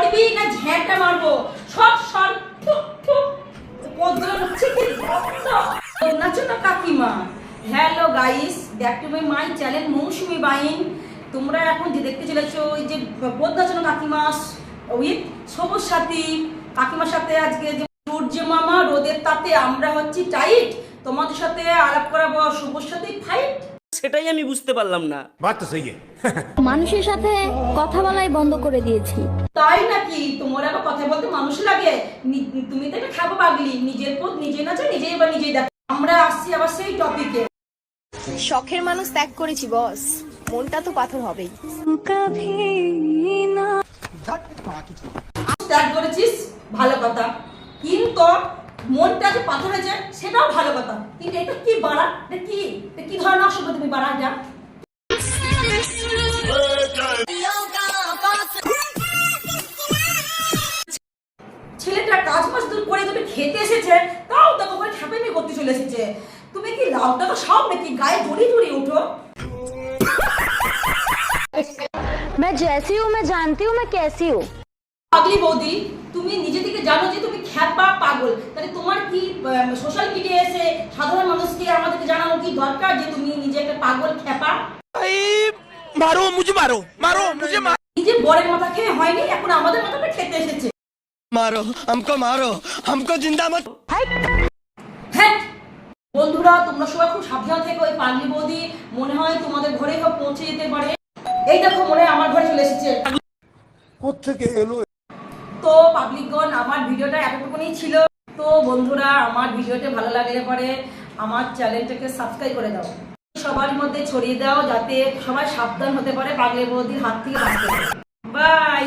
করবি না ঝ্যাঁটা মারবো সব সর নাচো না কাকিমা। Hello guys, back to my channel Mousumi Bain. তোমরা এখন যে দেখতে চলেছো ওই যে পদ্মাচন কাকিমা উইথ সবুজ সাথী কাকিমার সাথে আজকে যে সূর্য মামা রোদের তাতে আমরা হচ্ছি টাইট, তোমাদের সাথে আলাপ করাবো সবুজ সাথী ফাইট। সেটাই আমি বুঝতে পারলাম না। বাত তো সহি মানুষের সাথে কথা বলাই বন্ধ করে দিয়েছি। তাই নাকি? তোমার আবার কথা বলতে মানুষ লাগে? তুমি তো এটা খাবো পাগলি, নিজের পথ নিজে নাচো, নিজেই বা নিজেই দেখো। আমরা আসছি আবার সেই টপিকে। শখের মানুষ ত্যাগ করেছি বস, মনটা তো পাথর হবেই। ত্যাগ করেছিস ভালো কথা, কিন্তু মনটা যে পাথর হয়েছে সেটাও ভালো কথা। কিন্তু এটা কি বাড়া, এটা কি ধরনের অসুখ তুমি বাড়া যা। ছেলেটা কাজ মজদুর করে তুমি খেতে এসেছে, তাও দেখো করে খ্যাপেমি করতে চলে এসেছে। তুমি কি লাউটা তো সব নাকি গায়ে জড়িয়ে জড়িয়ে উঠো। मैं जैसी हूँ मैं जानती हूँ मैं कैसी हूँ। পাগলি বৌদি, তুমি নিজে থেকে জানো যে তুমি খ্যাপা পাগল, তাহলে তোমার কি সোশ্যাল মিডিয়া এসে সাধারণ মানুষকে আমাদেরকে জানানো কি দরকার যে তুমি নিজে একটা পাগল খ্যাপা? মারো মুঝে মারো, মারো মুঝে মারো, নিজে বরের মাথা খেয়ে হয়নি, এখন আমাদের মাথাটা খেতে এসেছে। মারো हमको जिंदा मत। হ্যাঁ বন্ধুরা, তোমরা সবাই খুব সাবধান থেকো। ওই পাগলি বৌদি মনে হয় তোমাদের ঘরে হোক পৌঁছে যেতে পারে। এই দেখো মনে হয় আমার ঘরে চলে এসেছে। কোত্থেকে এলো? তো পাবলিকগণ, আমার ভিডিওটা এতটুকুনি ছিল। তো বন্ধুরা, আমার ভিডিওটা ভালো লাগলে পরে আমার চ্যানেলটাকে সাবস্ক্রাইব করে দাও, সবার মধ্যে ছড়িয়ে দাও, যাতে সবাই সাবধান হতে পারে পাগলি বৌদির হাত থেকে বাঁচতে পারে। বাই।